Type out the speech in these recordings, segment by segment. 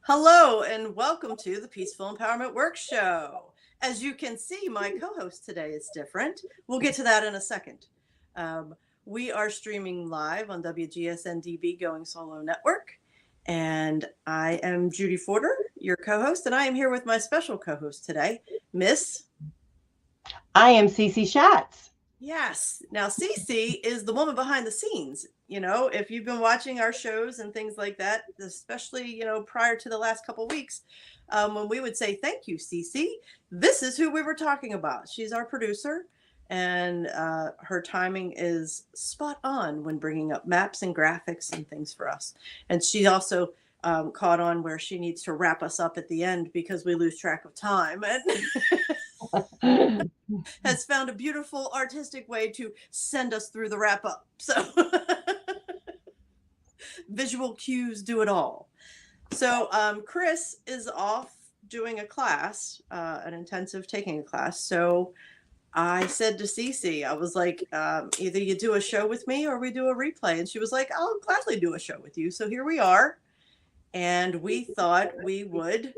Hello and welcome to the Peaceful Empowerment Work Show. As you can see, my co-host today is different. We'll get to that in a second. Um, we are streaming live on WGSN-DB Going Solo Network, and I am Judy Forder, your co-host, and I am here with my special co-host today, Miss. I am Cece Shatz. Yes. Now, Cece is the woman behind the scenes. You know, if you've been watching our shows and things like that, especially, prior to the last couple of weeks, when we would say, thank you, Cece, this is who we were talking about. She's our producer, and her timing is spot on when bringing up maps and graphics and things for us. And she also caught on where she needs to wrap us up at the end because we lose track of time. And has found a beautiful artistic way to send us through the wrap up. So visual cues do it all. So Kris is off doing a class, an intensive taking a class. So I said to Cece, I was like, either you do a show with me or we do a replay. And she was like, I'll gladly do a show with you. So here we are. And we thought we would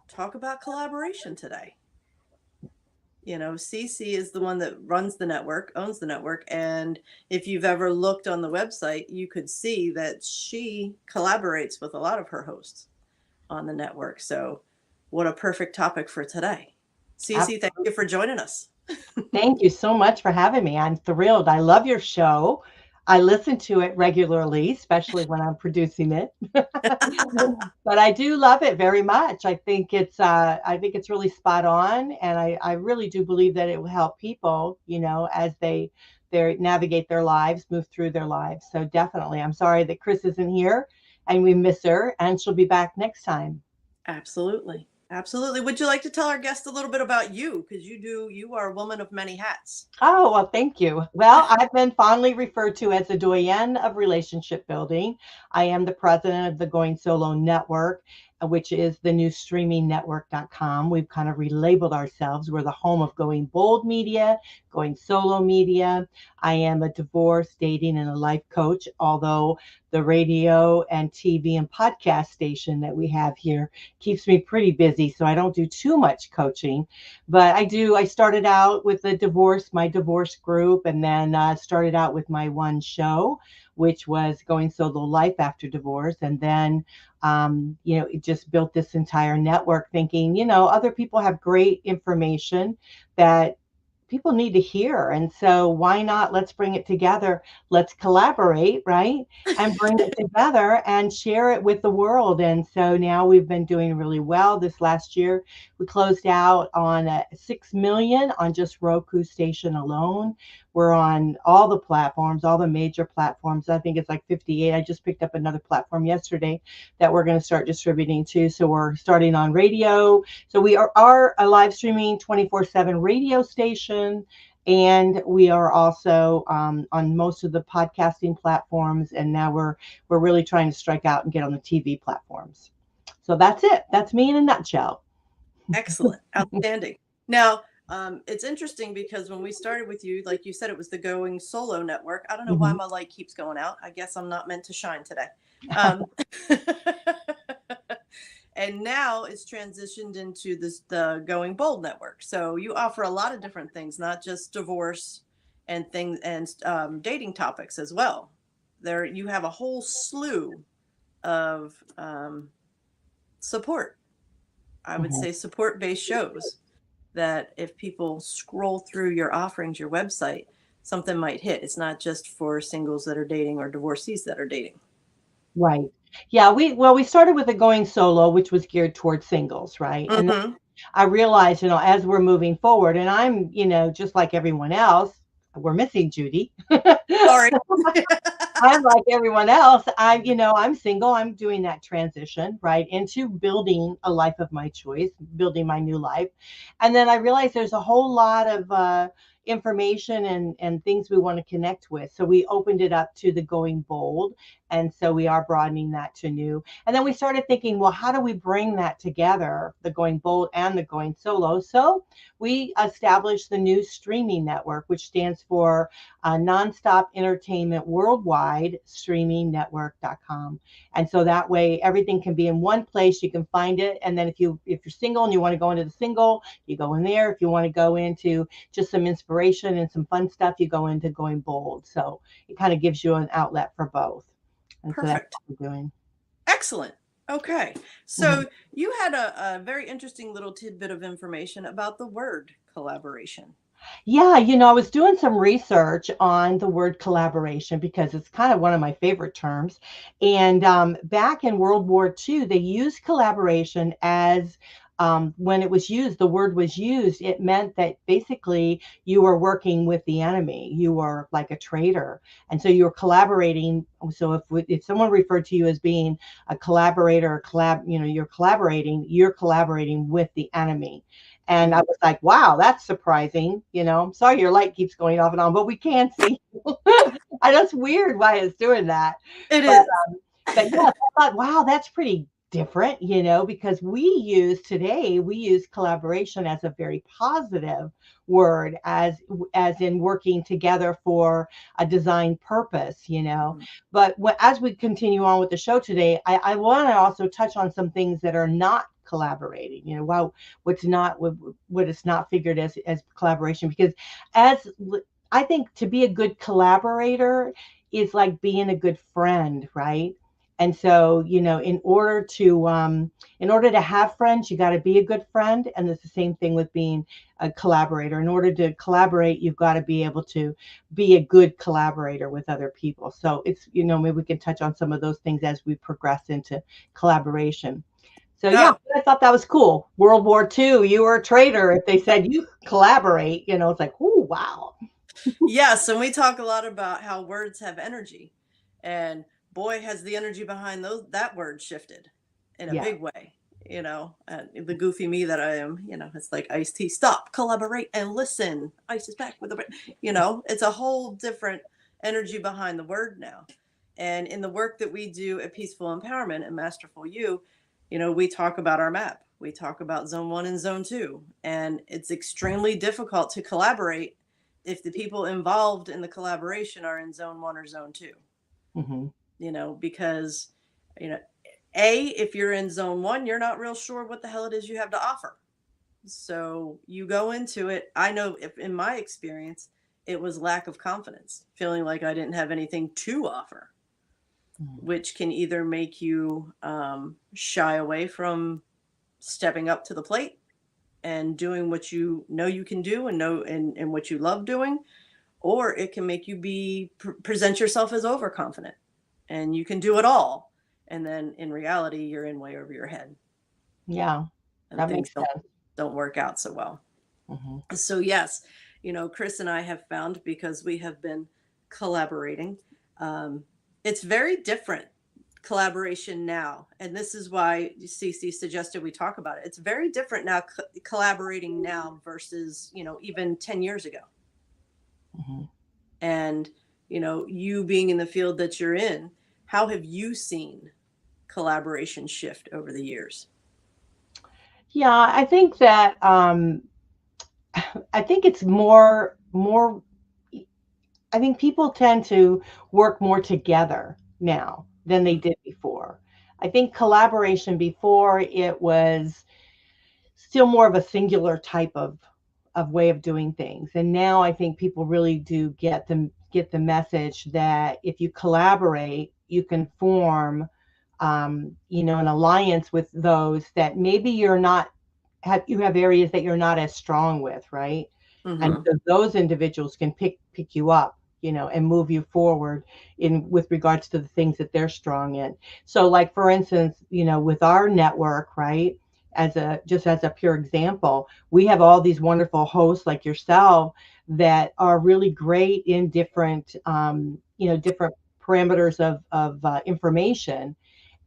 talk about collaboration today. You know, Cece is the one that runs the network, owns the network. And if you've ever looked on the website, you could see that she collaborates with a lot of her hosts on the network. So what a perfect topic for today. Cece, thank you for joining us. Thank you so much for having me. I'm thrilled. I love your show. I listen to it regularly, especially when I'm producing it. But I do love it very much. I think it's really spot on, and I really do believe that it will help people, as they navigate their lives, move through their lives. So definitely, I'm sorry that Kris isn't here, and we miss her, and she'll be back next time. Absolutely. Absolutely. Would you like to tell our guest a little bit about you? Because you are a woman of many hats. Oh, well, thank you. Well, I've been fondly referred to as the Doyenne of relationship building. I am the president of the Going Solo Network, which is the new streamingnetwork.com. We've kind of relabeled ourselves. We're the home of Going Bold Media, Going Solo Media. I am a divorce, dating, and a life coach, although the radio and TV and podcast station that we have here keeps me pretty busy, so I don't do too much coaching. But I started out with my divorce group, and then started out with my one show, which was Going Solo Life After Divorce. And then, it just built this entire network thinking, other people have great information that people need to hear. And so why not? Let's bring it together. Let's collaborate, right? And bring it together and share it with the world. And so now we've been doing really well. This last year, we closed out on 6 million on just Roku station alone. We're on all the platforms, all the major platforms. I think it's like 58. I just picked up another platform yesterday that we're going to start distributing to. So we're starting on radio. So we are a live streaming 24/7 radio station. And we are also on most of the podcasting platforms. And now we're really trying to strike out and get on the TV platforms. So that's it. That's me in a nutshell. Excellent. Outstanding. Now, it's interesting because when we started with you, like you said, it was the Going Solo Network. I don't know why my light keeps going out. I guess I'm not meant to shine today. And now it's transitioned into the Going Bold Network. So you offer a lot of different things, not just divorce and things and dating topics as well. There, you have a whole slew of support. I would say support-based shows that if people scroll through your offerings, your website, something might hit. It's not just for singles that are dating or divorcees that are dating. Right. Yeah, we started with the Going Solo, which was geared towards singles, right? And then I realized, as we're moving forward, and I'm, just like everyone else, we're missing Judy. Sorry. I'm like everyone else. I'm single. I'm doing that transition, right, into building a life of my choice, building my new life. And then I realized there's a whole lot of information and things we want to connect with. So we opened it up to the Going Bold. And so we are broadening that to new. And then we started thinking, well, how do we bring that together, the Going Bold and the Going Solo? So we established the new streaming network, which stands for Nonstop Entertainment Worldwide Streaming Network.com. And so that way everything can be in one place. You can find it. And then if you're single and you want to go into the single, you go in there. If you want to go into just some inspiration and some fun stuff, you go into Going Bold. So it kind of gives you an outlet for both. And Perfect. So that's what we're doing. Excellent. Okay. So you had a very interesting little tidbit of information about the word collaboration. Yeah, I was doing some research on the word collaboration because it's kind of one of my favorite terms. And back in World War II, they used collaboration as when it was used, the word was used, it meant that basically you were working with the enemy. You were like a traitor. And so you were collaborating. So if someone referred to you as being a collaborator, you're collaborating with the enemy. And I was like, wow, that's surprising. Sorry, your light keeps going off and on, but we can see. I know it's weird why it's doing that. It is. But yeah, I thought, wow, that's pretty different, because we use collaboration as a very positive word, as in working together for a design purpose, But as we continue on with the show today, I want to also touch on some things that are not collaborating, what is not figured as collaboration, because I think to be a good collaborator is like being a good friend, right? And so, in order to have friends, you got to be a good friend. And it's the same thing with being a collaborator. In order to collaborate, you've got to be able to be a good collaborator with other people. So it's, maybe we can touch on some of those things as we progress into collaboration. So yeah, I thought that was cool. World War II, you were a traitor. If they said you collaborate, it's like, oh, wow. Yes. And we talk a lot about how words have energy, and boy, has the energy behind that word shifted in a big way, and the goofy me that I am, it's like Ice-T, stop, collaborate, and listen. Ice is back with it's a whole different energy behind the word now. And in the work that we do at Peaceful Empowerment and Masterful U, we talk about our map. We talk about zone 1 and zone 2, and it's extremely difficult to collaborate if the people involved in the collaboration are in zone 1 or zone 2. Mm-hmm. Because, if you're in zone 1, you're not real sure what the hell it is you have to offer. So you go into it. I know in my experience, it was lack of confidence, feeling like I didn't have anything to offer, which can either make you shy away from stepping up to the plate and doing what you know you can do and what you love doing, or it can make you present yourself as overconfident. And you can do it all. And then in reality, you're in way over your head. Yeah. And things don't work out so well. Mm-hmm. So yes, Kris and I have found, because we have been collaborating, it's very different collaboration now. And this is why Cece suggested we talk about it. It's very different now, collaborating now versus, even 10 years ago. Mm-hmm. And, you being in the field that you're in, how have you seen collaboration shift over the years? Yeah, I think that it's more. I think people tend to work more together now than they did before. I think collaboration before, it was still more of a singular type of way of doing things. And now I think people really do get the message that if you collaborate, you can form, an alliance with those that maybe you have areas that you're not as strong with, right? Mm-hmm. And so those individuals can pick you up, and move you forward with regards to the things that they're strong in. So like, for instance, with our network, right? As a pure example, we have all these wonderful hosts like yourself that are really great in different, different parameters of information.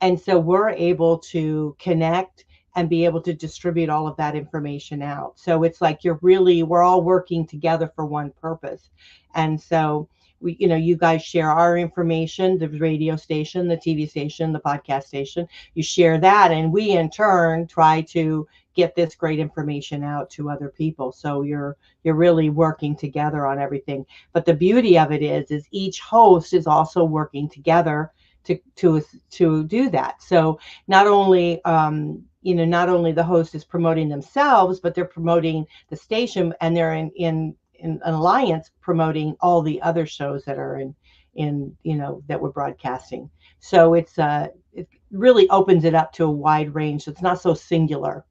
And so we're able to connect and be able to distribute all of that information out. So it's like we're all working together for one purpose. And so we, you guys share our information, the radio station, the TV station, the podcast station. You share that, and we in turn try to get this great information out to other people. So you're really working together on everything. But the beauty of it is each host is also working together to do that. So not only not only the host is promoting themselves, but they're promoting the station, and they're in an alliance promoting all the other shows that are in that we're broadcasting. So it really opens it up to a wide range. So it's not so singular.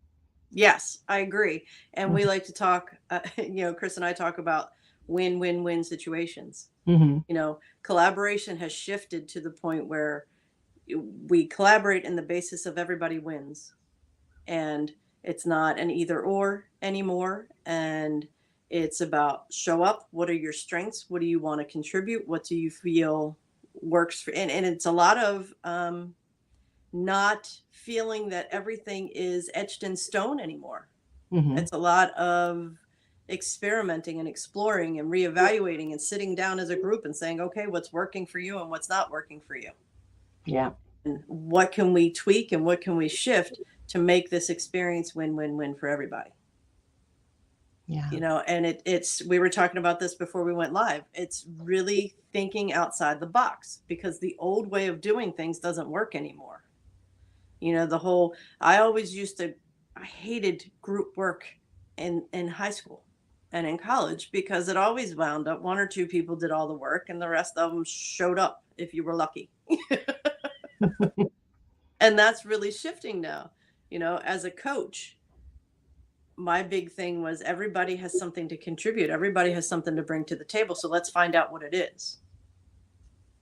Yes, I agree. And we like to talk, Kris and I talk about win-win-win situations. Mm-hmm. Collaboration has shifted to the point where we collaborate in the basis of everybody wins. And it's not an either or anymore. And it's about show up. What are your strengths? What do you want to contribute? What do you feel works for? And it's a lot of not feeling that everything is etched in stone anymore. Mm-hmm. It's a lot of experimenting and exploring and reevaluating and sitting down as a group and saying, okay, what's working for you and what's not working for you? Yeah. And what can we tweak and what can we shift to make this experience win-win-win for everybody? Yeah. And it's we were talking about this before we went live. It's really thinking outside the box, because the old way of doing things doesn't work anymore. I hated group work in high school and in college, because it always wound up one or two people did all the work and the rest of them showed up if you were lucky. And that's really shifting now. As a coach, my big thing was everybody has something to contribute. Everybody has something to bring to the table. So let's find out what it is.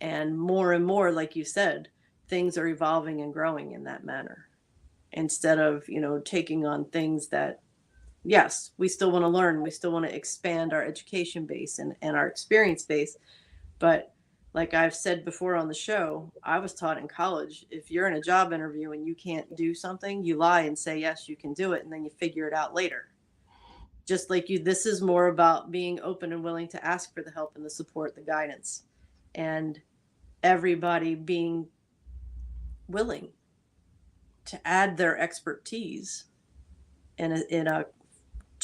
And more, like you said, things are evolving and growing in that manner, instead of, taking on things that, yes, we still want to learn. We still want to expand our education base and our experience base. But like I've said before on the show, I was taught in college, if you're in a job interview and you can't do something, you lie and say, yes, you can do it. And then you figure it out later. Just like this is more about being open and willing to ask for the help and the support, the guidance, and everybody being willing to add their expertise to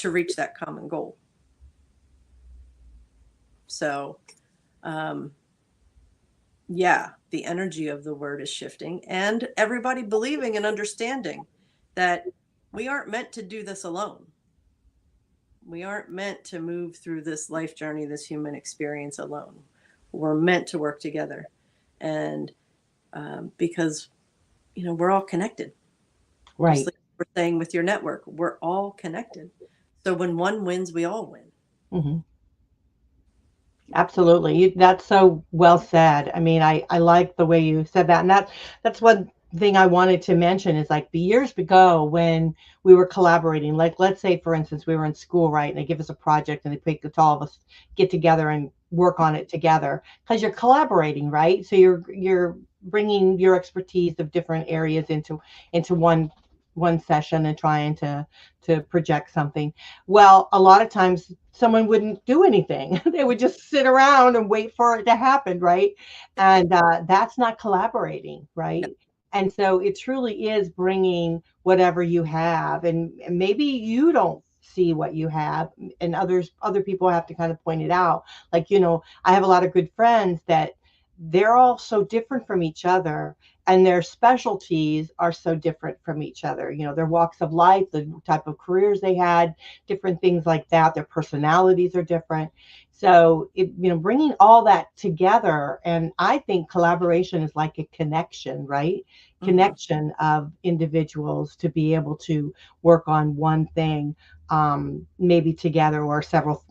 reach that common goal. So, the energy of the word is shifting, and everybody believing and understanding that we aren't meant to do this alone. We aren't meant to move through this life journey, this human experience alone. We're meant to work together. And because, we're all connected. Right. Just like we're saying with your network, we're all connected. So when one wins, we all win. Mm-hmm. Absolutely. That's so well said. I mean, I like the way you said that. And that's one thing I wanted to mention is like the years ago when we were collaborating, like let's say, for instance, we were in school, right? And they give us a project and they pick all of us get together and work on it together because you're collaborating, right? So you're bringing your expertise of different areas into one session and trying to project something. Well, a lot of times someone wouldn't do anything. They would just sit around and wait for it to happen, right? And that's not collaborating, right? And so it truly is bringing whatever you have, and maybe you don't see what you have, and other people have to kind of point it out. Like, I have a lot of good friends that they're all so different from each other, and their specialties are so different from each other. Their walks of life, the type of careers they had, different things like that. Their personalities are different. So, bringing all that together, and I think collaboration is like a connection, right? Mm-hmm. Connection of individuals to be able to work on one thing, maybe together, or several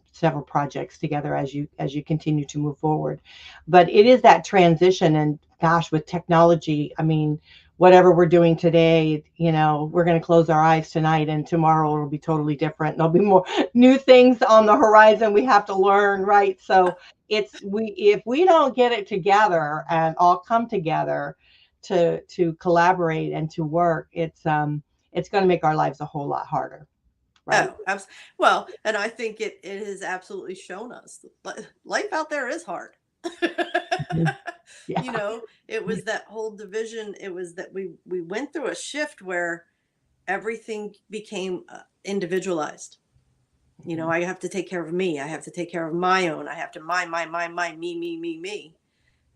projects together as you continue to move forward. But it is that transition, and gosh, with technology, I mean, whatever we're doing today, we're going to close our eyes tonight and tomorrow it'll be totally different. There'll be more new things on the horizon we have to learn, right? So if we don't get it together and all come together to collaborate and to work, it's going to make our lives a whole lot harder. Right. Oh, well, and I think it has absolutely shown us life out there is hard. Mhm. Yeah. You know, it was that whole division. It was that we went through a shift where everything became individualized. You know, Mhm. I have to take care of me. I have to take care of my own. I have to my, me.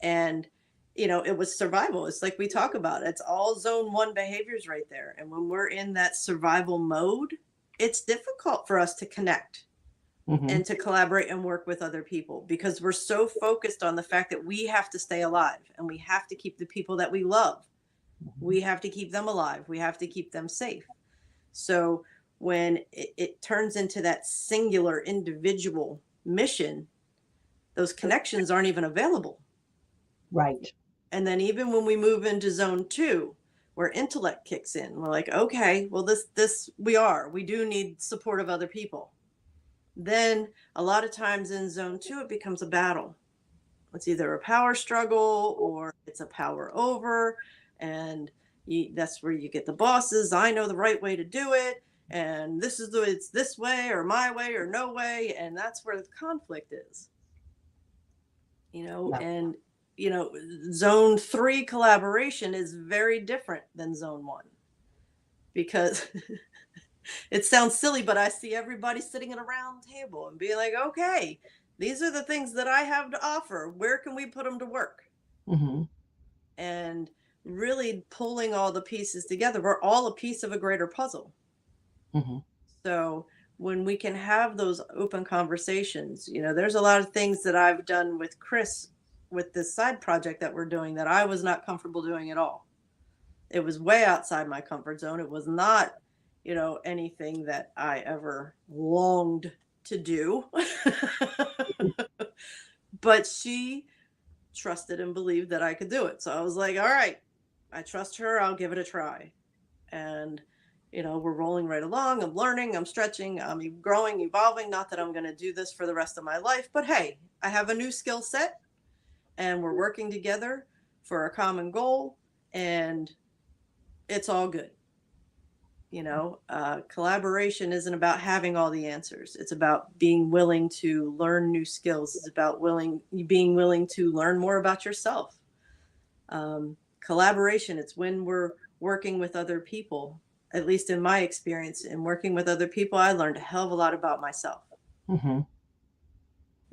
And, you know, it was survival. It's like we talk about. It's all zone one behaviors right there. And when we're in that survival mode, it's difficult for us to connect Mhm. and to collaborate and work with other people because we're so focused on the fact that we have to stay alive and we have to keep the people that we love. Mhm. We have to keep them alive. We have to keep them safe. So when it turns into that singular individual mission, those connections aren't even available. Right. And then even when we move into zone two, where intellect kicks in, we're like, okay, well, we do need support of other people. Then a lot of times in zone two, it becomes a battle. It's either a power struggle or it's a power over. And that's where you get the bosses. I know the right way to do it. And it's this way or my way or no way. And that's where the conflict is, you know, Yeah. and, you know, zone three collaboration is very different than zone one because it sounds silly, but I see everybody sitting at a round table and being like, okay, these are the things that I have to offer. Where can we put them to work? Mhm. And really pulling all the pieces together. We're all a piece of a greater puzzle. Mhm. So when we can have those open conversations, you know, there's a lot of things that I've done with Kris with this side project that we're doing that I was not comfortable doing at all. It was way outside my comfort zone. It was not, you know, anything that I ever longed to do. But she trusted and believed that I could do it. So I was like, all right, I trust her. I'll give it a try. And, you know, we're rolling right along. I'm learning, I'm stretching, I'm growing, evolving. Not that I'm going to do this for the rest of my life, but hey, I have a new skill set and we're working together for a common goal and it's all good. You know, collaboration isn't about having all the answers. It's about being willing to learn new skills. It's about being willing to learn more about yourself. Collaboration, it's when we're working with other people. At least in my experience, in working with other people, I learned a hell of a lot about myself. Mhm.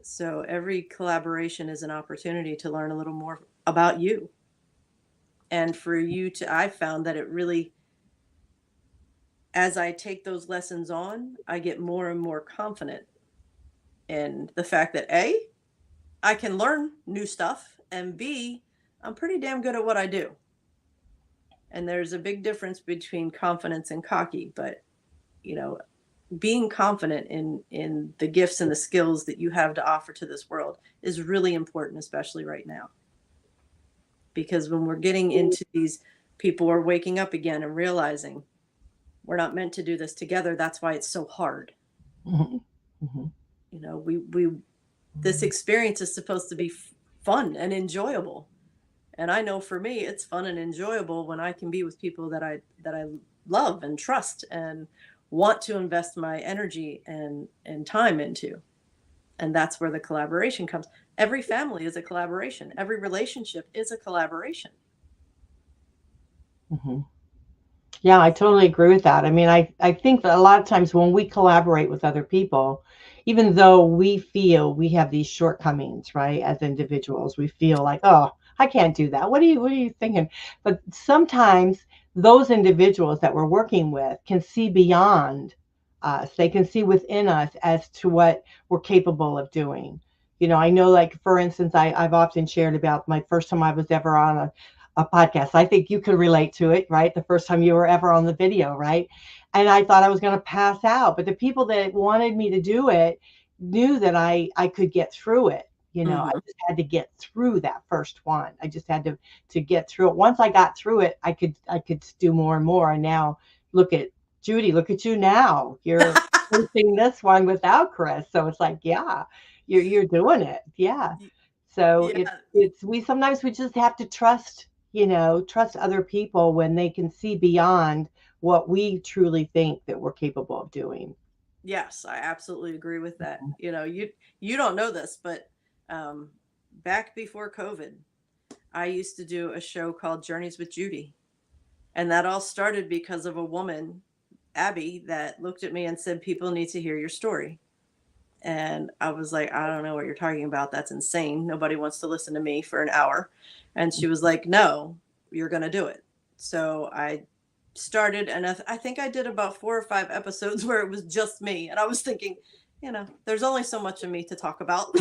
So every collaboration is an opportunity to learn a little more about you. And for you to, I found that it really, as I take those lessons on, I get more and more confident in the fact that A, I can learn new stuff, and B, I'm pretty damn good at what I do. And there's a big difference between confidence and cocky, but you know, being confident in the gifts and the skills that you have to offer to this world is really important, especially right now. Because when we're getting into these, people are waking up again and realizing we're not meant to do this together. That's why it's so hard. Mhm. Mhm. You know, we this experience is supposed to be fun and enjoyable. And I know for me, it's fun and enjoyable when I can be with people that I love and trust and want to invest my energy and time into. And that's where the collaboration comes. Every family is a collaboration. Every relationship is a collaboration. Mhm. Yeah, I totally agree with that. I mean, I think that a lot of times when we collaborate with other people, even though we feel we have these shortcomings, right, as individuals, we feel like, oh, I can't do that. What are you thinking? But sometimes those individuals that we're working with can see beyond us. They can see within us as to what we're capable of doing. I know, like, for instance, I've often shared about my first time I was ever on a podcast. I think you could relate to it, right? The first time you were ever on the video, right? And I thought I was going to pass out, but the people that wanted me to do it knew that I could get through it. I Hmm. just had to get through that first one. I just had to get through it. Once I got through it, I could do more and more. And now look at Judy, look at you now. You're hosting this one without Kris. So it's like, yeah, you're doing it. Yeah. So Yeah. we just have to trust other people when they can see beyond what we truly think that we're capable of doing. Yes, I absolutely agree with that. You know, you don't know this, but um, back before COVID, I used to do a show called Journeys with Judy. And that all started because of a woman, Abby, that looked at me and said, people need to hear your story. And I was like, I don't know what you're talking about. That's insane. Nobody wants to listen to me for an hour. And she was like, no, you're going to do it. So I started, and I think I did about 4 or 5 episodes where it was just me. And I was thinking, there's only so much of me to talk about.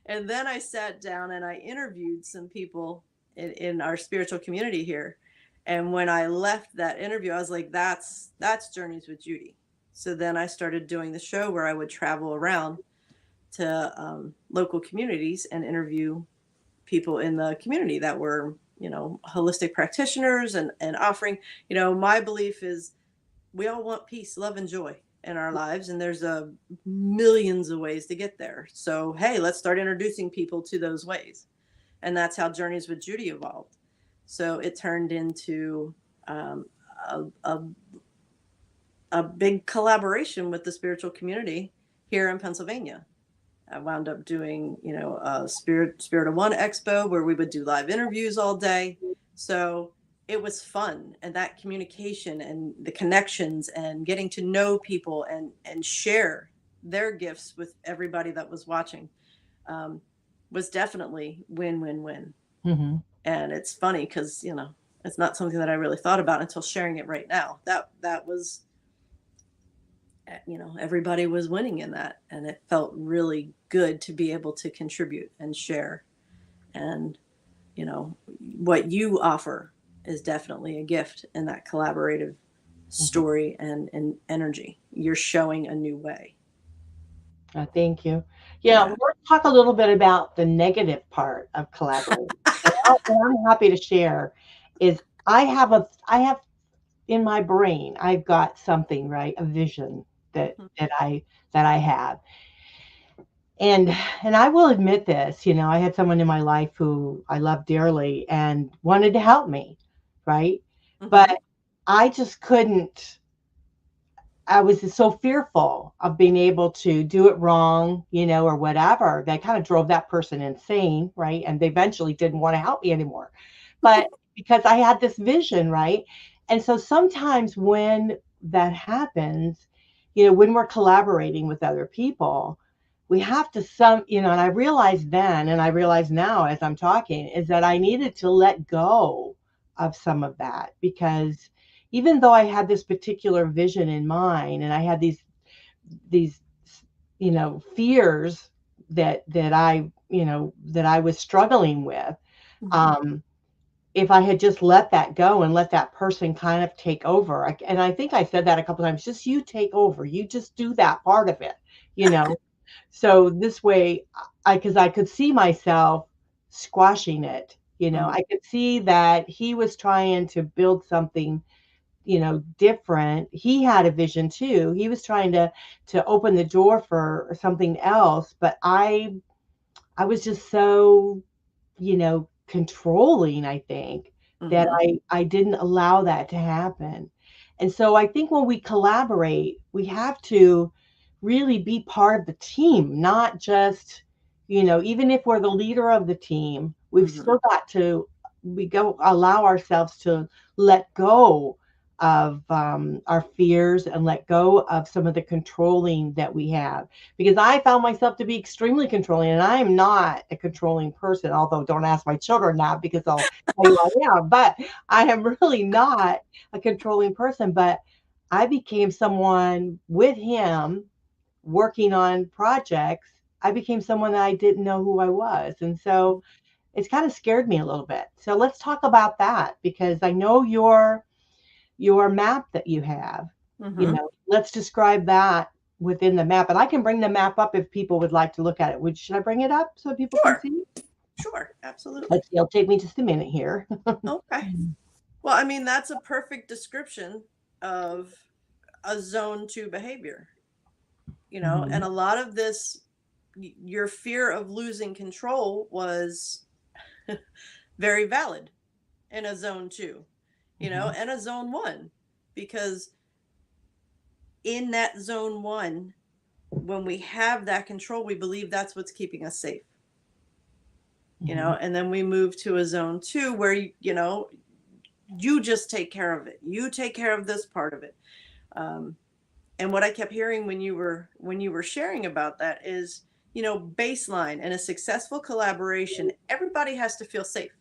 And then I sat down and I interviewed some people in our spiritual community here. And when I left that interview, I was like, that's Journeys with Judy. So then I started doing the show where I would travel around to local communities and interview people in the community that were, holistic practitioners and offering, my belief is we all want peace, love, and joy in our lives. And there's millions of ways to get there. So, hey, let's start introducing people to those ways. And that's how Journeys with Judy evolved. So it turned into a big collaboration with the spiritual community here in Pennsylvania. I wound up doing, a Spirit of One Expo where we would do live interviews all day. So it was fun, and that communication and the connections and getting to know people and share their gifts with everybody that was watching was definitely win-win-win. Mm-hmm. And it's funny because, it's not something that I really thought about until sharing it right now. That was, everybody was winning in that. And it felt really good to be able to contribute and share. And, what you offer is definitely a gift in that collaborative story and energy. You're showing a new way. Thank you. Let's talk a little bit about the negative part of collaborating. What I'm happy to share is I have in my brain, I've got something, right? A vision that I have. And I will admit this, I had someone in my life who I love dearly and wanted to help me, right? Mm-hmm. But I just couldn't. I was so fearful of being able to do it wrong, or whatever. That kind of drove that person insane, right? And they eventually didn't want to help me anymore. But because I had this vision, right? And so sometimes when that happens, when we're collaborating with other people, we have to and I realized then, and I realize now as I'm talking, is that I needed to let go of some of that, because even though I had this particular vision in mind and I had these fears that I was struggling with, if I had just let that go and let that person kind of take over, and I think I said that a couple of times, just you take over, you just do that part of it, So this way, because I could see myself squashing it, I could see that he was trying to build something, different. He had a vision too. He was trying to open the door for something else, but I was just so, controlling, I think, that I didn't allow that to happen. And so I think when we collaborate, we have to really be part of the team, not just, even if we're the leader of the team, we've still got to, allow ourselves to let go of our fears and let go of some of the controlling that we have, because I found myself to be extremely controlling, and I am not a controlling person, although don't ask my children that, because I'll tell you I am, but I am really not a controlling person. But I became someone with him working on projects. I became someone that I didn't know who I was. And so it's kind of scared me a little bit. So let's talk about that, because I know your map that you have, let's describe that within the map. And I can bring the map up if people would like to look at it. Should I bring it up so people can see? Sure, absolutely. It'll take me just a minute here. Okay. Well, I mean, that's a perfect description of a zone 2 behavior, and a lot of this, your fear of losing control was very valid in a zone 2. And a zone 1, because in that zone 1, when we have that control, we believe that's what's keeping us safe. you know, and then we move to a zone 2 where, you know, you just take care of it. You take care of this part of it. And what I kept hearing when you were sharing about that is, you know, baseline and a successful collaboration, everybody has to feel safe.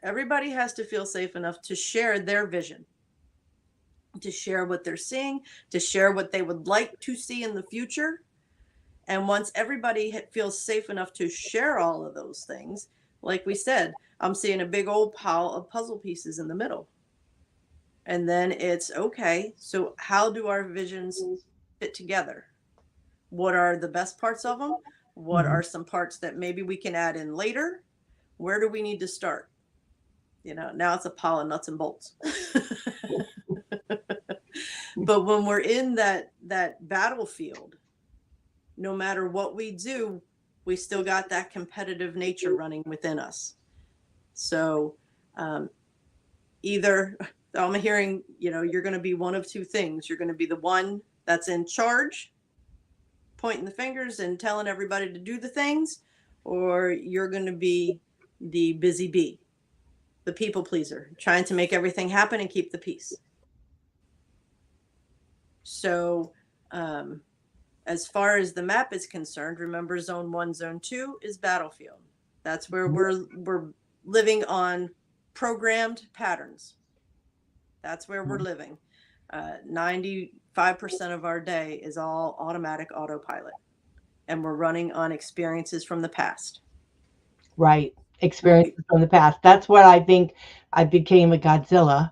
Everybody has to feel safe enough to share their vision, to share what they're seeing, to share what they would like to see in the future. And once everybody feels safe enough to share all of those things, like we said, I'm seeing a big old pile of puzzle pieces in the middle. And then it's okay, so how do our visions fit together? What are the best parts of them? What are some parts that maybe we can add in later? Where do we need to start? You know, now it's a pile of nuts and bolts. But when we're in that battlefield, no matter what we do, we still got that competitive nature running within us. So either I'm hearing, you know, you're going to be one of two things. You're going to be the one that's in charge, pointing the fingers and telling everybody to do the things, or you're going to be the busy bee, the people pleaser, trying to make everything happen and keep the peace. So as far as the map is concerned, remember zone 1, zone 2 is battlefield. That's where we're living on programmed patterns. That's where we're living. 95% of our day is all automatic autopilot, and we're running on experiences from the past. Right. Experiences from the past. That's what I think I became a Godzilla.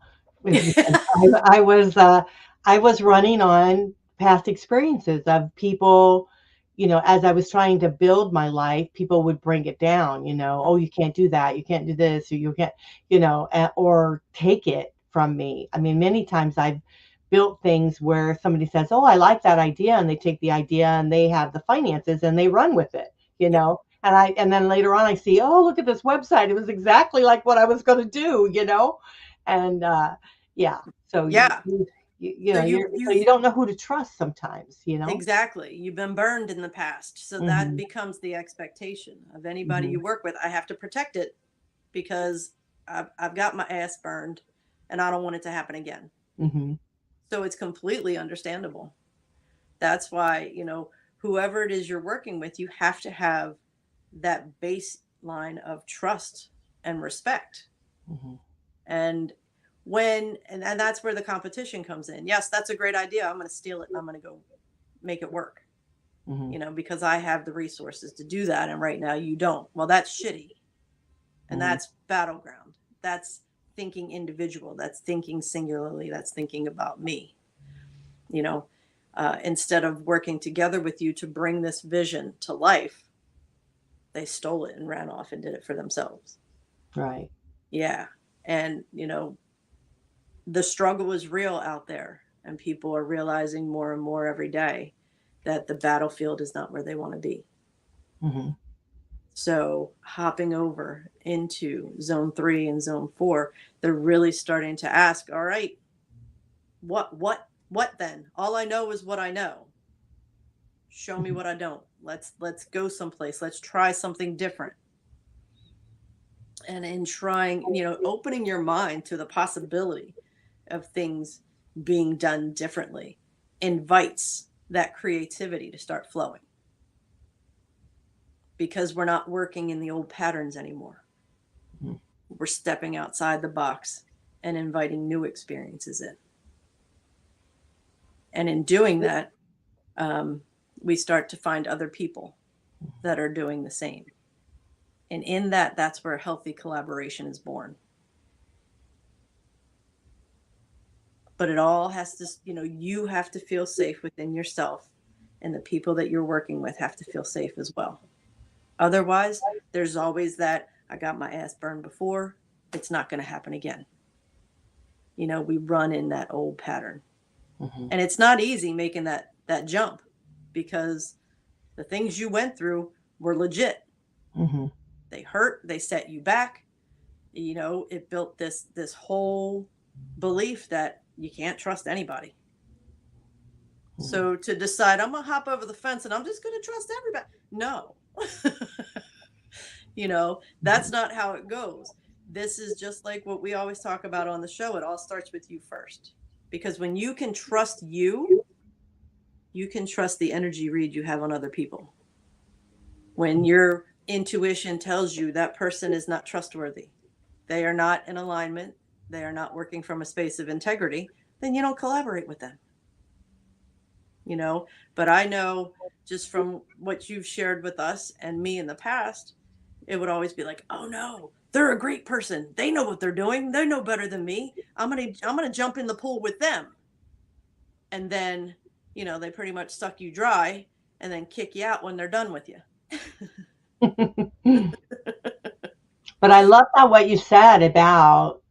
I was running on past experiences of people, you know, as I was trying to build my life, people would bring it down, you know, oh, you can't do that. You can't do this, or you can't, you know, or take it from me. I mean, many times I've built things where somebody says, oh, I like that idea. And they take the idea and they have the finances and they run with it, you know. And then later on I see, oh, look at this website. It was exactly like what I was going to do, you know? And yeah. So Yeah. you know, you don't know who to trust sometimes, you know? Exactly. You've been burned in the past. So that becomes the expectation of anybody you work with. I have to protect it because I've got my ass burned and I don't want it to happen again. So it's completely understandable. That's why, you know, whoever it is you're working with, you have to have that baseline of trust and respect. And and that's where the competition comes in. Yes, that's a great idea. I'm going to steal it and I'm going to go make it work. You know, because I have the resources to do that. And right now you don't. Well, that's shitty. And that's battleground. That's thinking individual. That's thinking singularly. That's thinking about me. You know, instead of working together with you to bring this vision to life, they stole it and ran off and did it for themselves. Right. Yeah. And, you know, the struggle is real out there, and people are realizing more and more every day that the battlefield is not where they want to be. So hopping over into zone 3 and zone 4, they're really starting to ask, all right, what then? All I know is what I know. Show me what I don't. Let's go someplace. Let's try something different. And in trying, you know, opening your mind to the possibility of things being done differently invites that creativity to start flowing. Because we're not working in the old patterns anymore. We're stepping outside the box and inviting new experiences in. And in doing that, we start to find other people that are doing the same. And in that, that's where healthy collaboration is born. But it all has to, you know, you have to feel safe within yourself, and the people that you're working with have to feel safe as well. Otherwise, there's always that, I got my ass burned before, it's not going to happen again. You know, we run in that old pattern. And it's not easy making that jump, because the things you went through were legit. They hurt, they set you back. You know, it built this whole belief that you can't trust anybody. So to decide, I'm going to hop over the fence and I'm just going to trust everybody. No. That's not how it goes. This is just like what we always talk about on the show. It all starts with you first. Because when you can trust you can trust the energy read you have on other people. When your intuition tells you that person is not trustworthy, they are not in alignment, they are not working from a space of integrity, then you don't collaborate with them. But I know just from what you've shared with us and me in the past, it would always be like, oh no, they're a great person, they know what they're doing, they know better than me, I'm gonna jump in the pool with them. And then they pretty much suck you dry and then kick you out when they're done with you. But I love that what you said about,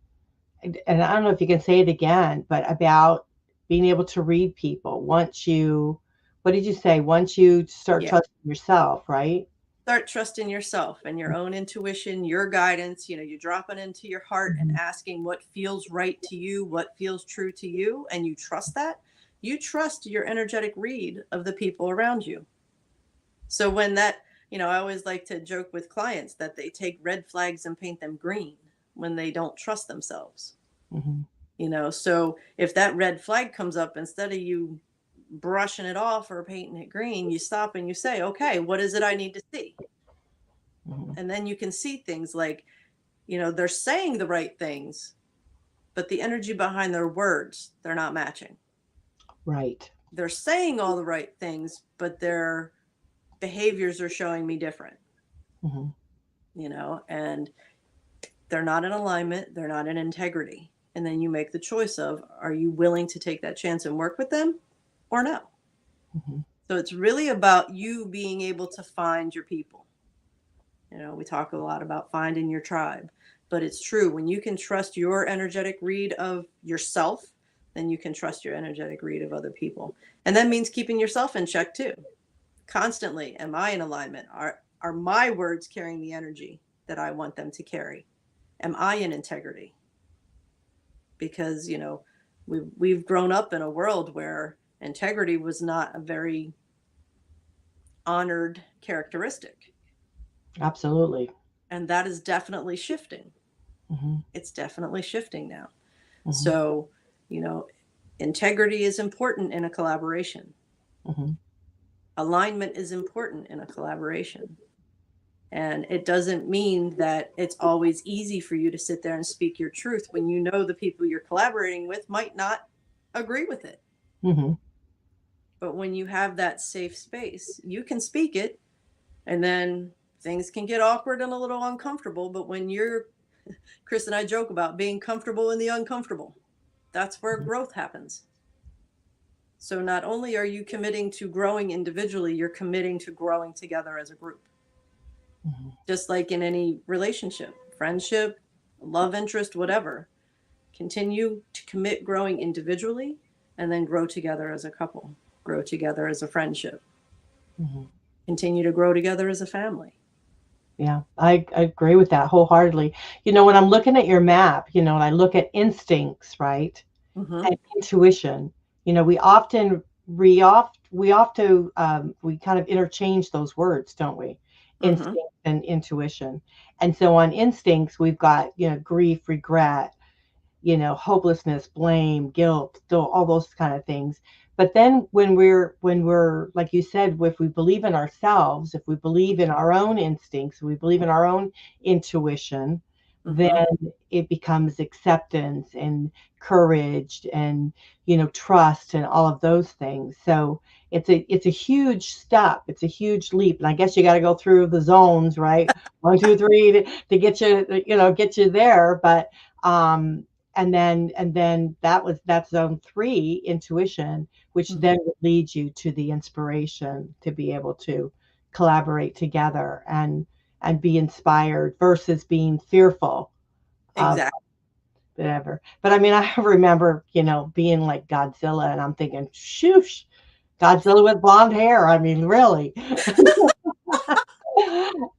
and I don't know if you can say it again, but about being able to read people once you, what did you say? Once you start trusting yourself, right? Start trusting yourself and your own intuition, your guidance. You're dropping into your heart and asking what feels right to you, what feels true to you, and you trust that. You trust your energetic read of the people around you. So when that, I always like to joke with clients that they take red flags and paint them green when they don't trust themselves. So if that red flag comes up, instead of you brushing it off or painting it green, you stop and you say, okay, what is it I need to see? And then you can see things like, they're saying the right things, but the energy behind their words, they're not matching. Right. They're saying all the right things, but their behaviors are showing me different. And they're not in alignment, they're not in integrity. And then you make the choice of, are you willing to take that chance and work with them or no? So it's really about you being able to find your people. We talk a lot about finding your tribe, but it's true. When you can trust your energetic read of yourself, then you can trust your energetic read of other people. And that means keeping yourself in check too. Constantly, am I in alignment? Are my words carrying the energy that I want them to carry? Am I in integrity? Because, we've grown up in a world where integrity was not a very honored characteristic. Absolutely. And that is definitely shifting. It's definitely shifting now. So, integrity is important in a collaboration. Alignment is important in a collaboration. And it doesn't mean that it's always easy for you to sit there and speak your truth when the people you're collaborating with might not agree with it. But when you have that safe space, you can speak it, and then things can get awkward and a little uncomfortable. But when Kris and I joke about being comfortable in the uncomfortable, that's where growth happens. So not only are you committing to growing individually, you're committing to growing together as a group. Just like in any relationship, friendship, love interest, whatever, continue to commit growing individually and then grow together as a couple, grow together as a friendship, continue to grow together as a family. Yeah, I agree with that wholeheartedly. When I'm looking at your map, and I look at instincts, right? And intuition, we often we kind of interchange those words, don't we? Instinct and intuition. And so on instincts, we've got, grief, regret, hopelessness, blame, guilt, all those kind of things. But then when we're like you said, if we believe in ourselves, if we believe in our own instincts, we believe in our own intuition, then it becomes acceptance and courage and trust and all of those things. So it's a huge step. It's a huge leap. And I guess you got to go through the zones, right? 1, 2, 3 to get you there. But and then that's zone 3, intuition, which then would lead you to the inspiration to be able to collaborate together and be inspired versus being fearful. Exactly. Whatever. But I mean, I remember, being like Godzilla, and I'm thinking, shoosh, Godzilla with blonde hair. I mean, really.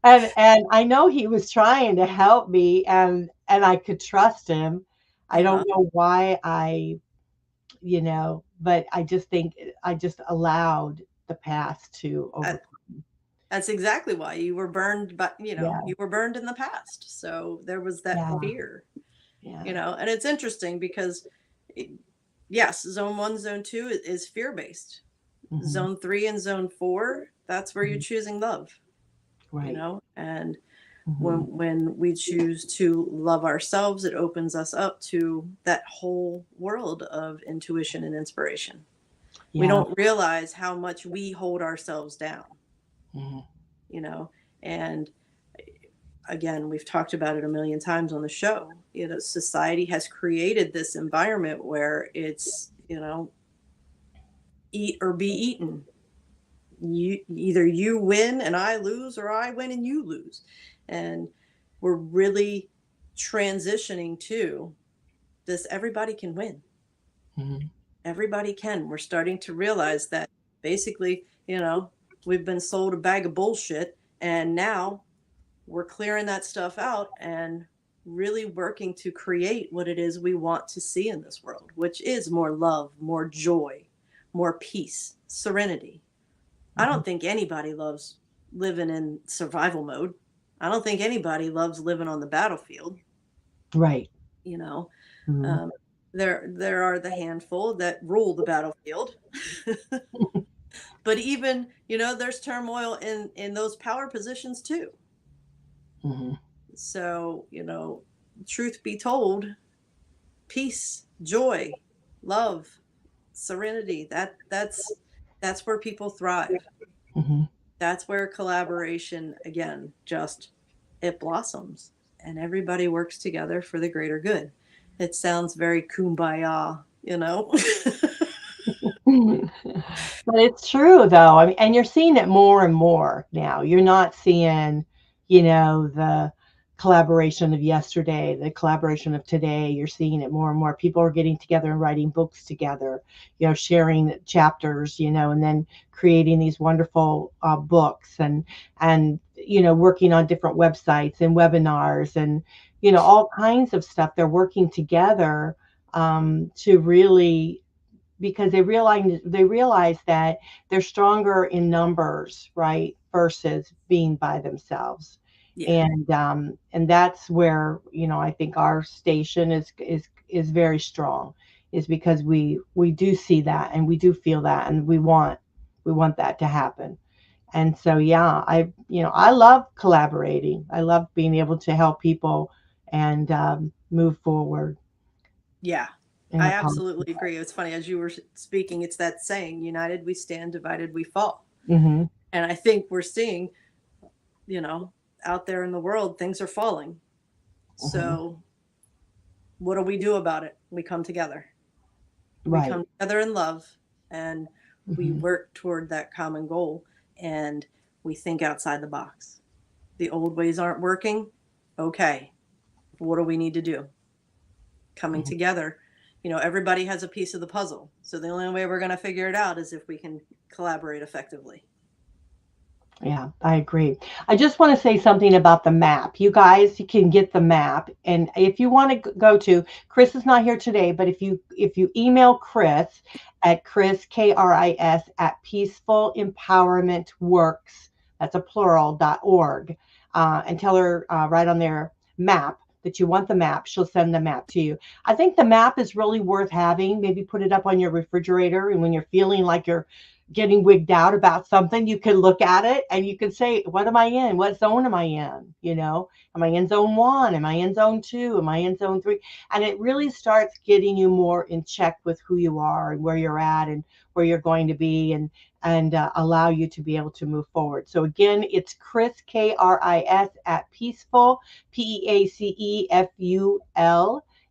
And I know he was trying to help me, and I could trust him. I don't know why but I just think I just allowed the past to overcome. That's exactly why you were burned, but Yeah. you were burned in the past. So there was that Yeah. fear, Yeah. and it's interesting because yes, zone 1, zone 2 is fear-based. Mm-hmm. Zone 3 and zone 4, that's where you're Mm-hmm. choosing love, Right. and Mm-hmm. when we choose to love ourselves, it opens us up to that whole world of intuition and inspiration. We Yeah. don't realize how much we hold ourselves down, Mm-hmm. and again, we've talked about it a million times on the show. Society has created this environment where it's, eat or be eaten. Either you win and I lose, or I win and you lose. And we're really transitioning to this: everybody can win. Mm-hmm. Everybody can. We're starting to realize that basically, we've been sold a bag of bullshit, and now we're clearing that stuff out and really working to create what it is we want to see in this world, which is more love, more joy, more peace, serenity. I Mm-hmm. don't think anybody loves living in survival mode. I don't think anybody loves living on the battlefield. Right. You know, Mm-hmm. um, there are the handful that rule the battlefield, but even there's turmoil in those power positions too. Mm-hmm. So truth be told, peace, joy, love, serenity, that's where people thrive. Mm-hmm. That's where collaboration, again, just it blossoms, and everybody works together for the greater good. It sounds very kumbaya. But it's true though. I mean, and you're seeing it more and more now. You're not seeing, the collaboration of yesterday, the collaboration of today. You're seeing it more and more. People are getting together and writing books together, sharing chapters, and then creating these wonderful books and working on different websites and webinars and all kinds of stuff. They're working together to really, because they realize that they're stronger in numbers, right, versus being by themselves. Yeah. And that's where I think our station is very strong, is because we do see that and we do feel that, and we want that to happen. And so yeah, I love collaborating. I love being able to help people and move forward Yeah, in I a positive absolutely way. agree. It's funny, as you were speaking, it's that saying, united we stand, divided we fall. Hmm. And I think we're seeing, you know, out there in the world, things are falling. Hmm. So what do we do about it? We come together. We Right. come together in love, and we Hmm. work toward that common goal, and we think outside the box. The old ways aren't working. Okay. What do we need to do? Coming Hmm. together. Everybody has a piece of the puzzle. So the only way we're going to figure it out is if we can collaborate effectively. Yeah, I agree. I just want to say something about the map. You guys, you can get the map, and if you want to go to, Kris is not here today, but if you email Kris at Kris at peacefulempowermentworks, that's a plural.org, and tell her right on their map that you want the map, she'll send the map to you. I think the map is really worth having. Maybe put it up on your refrigerator, and when you're feeling like you're getting wigged out about something, you can look at it and you can say, what am I in? What zone am I in? Am I in zone 1? Am I in zone 2? Am I in zone 3? And it really starts getting you more in check with who you are and where you're at and where you're going to be, and allow you to be able to move forward. So again, it's Kris, Kris, at peaceful, PEACEFUL,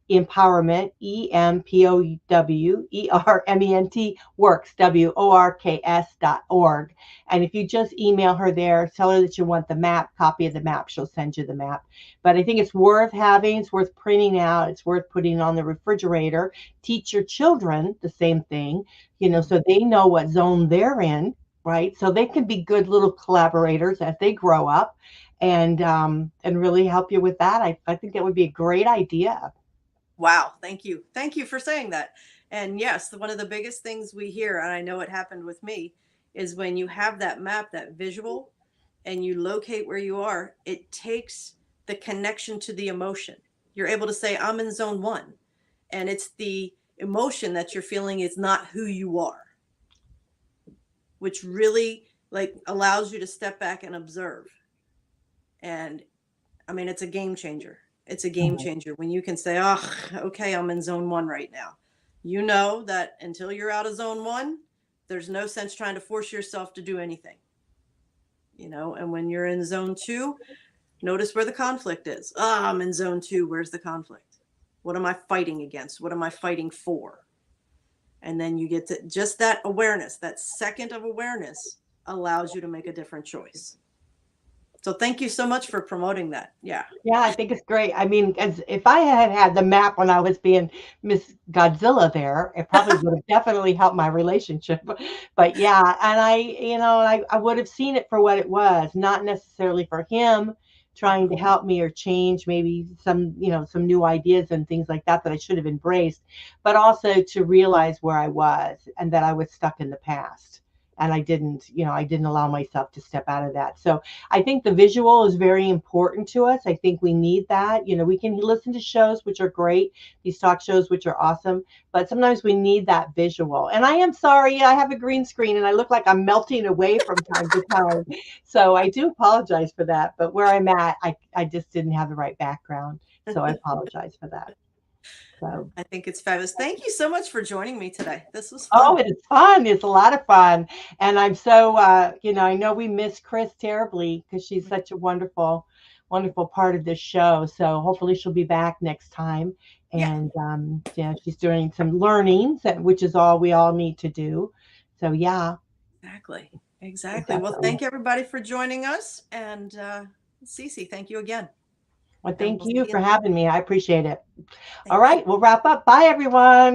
empowerment, EMPOWERMENT works, WORKS.org. And if you just email her there, tell her that you want the map, copy of the map, she'll send you the map. But I think it's worth having, it's worth printing out, it's worth putting on the refrigerator. Teach your children the same thing, so they know what zone they're in, right? So they can be good little collaborators as they grow up, and really help you with that. I think that would be a great idea. Wow. Thank you. Thank you for saying that. And yes, one of the biggest things we hear, and I know it happened with me, is when you have that map, that visual, and you locate where you are, it takes the connection to the emotion. You're able to say, I'm in zone 1. And it's the emotion that you're feeling is not who you are, which really like allows you to step back and observe. And I mean, it's a game changer. It's a game changer when you can say, oh, okay, I'm in zone 1 right now. You know that until you're out of zone 1, there's no sense trying to force yourself to do anything. You know, and when you're in zone 2, notice where the conflict is. Ah, I'm in zone 2. Where's the conflict? What am I fighting against? What am I fighting for? And then you get to just that awareness, that second of awareness allows you to make a different choice. So thank you so much for promoting that. Yeah. Yeah, I think it's great. I mean, as if I had had the map when I was being Miss Godzilla there, it probably would have definitely helped my relationship. But yeah, and I would have seen it for what it was, not necessarily for him trying to help me or change maybe some new ideas and things like that I should have embraced, but also to realize where I was and that I was stuck in the past. And I didn't allow myself to step out of that. So I think the visual is very important to us. I think we need that. We can listen to shows, which are great, these talk shows, which are awesome, but sometimes we need that visual. And I am sorry, I have a green screen and I look like I'm melting away from time to time. So I do apologize for that. But where I'm at, I just didn't have the right background. So I apologize for that. So I think it's fabulous. Thank you so much for joining me today. This was fun. Oh, it is fun. It's a lot of fun. And I'm so, I know we miss Kris terribly because she's such a wonderful, wonderful part of this show. So hopefully she'll be back next time. And she's doing some learnings, which is all we all need to do. So yeah. Exactly. Well, thank everybody for joining us. And Cece, thank you again. Well, thank you for having me. I appreciate it. All right, we'll wrap up. Bye, everyone.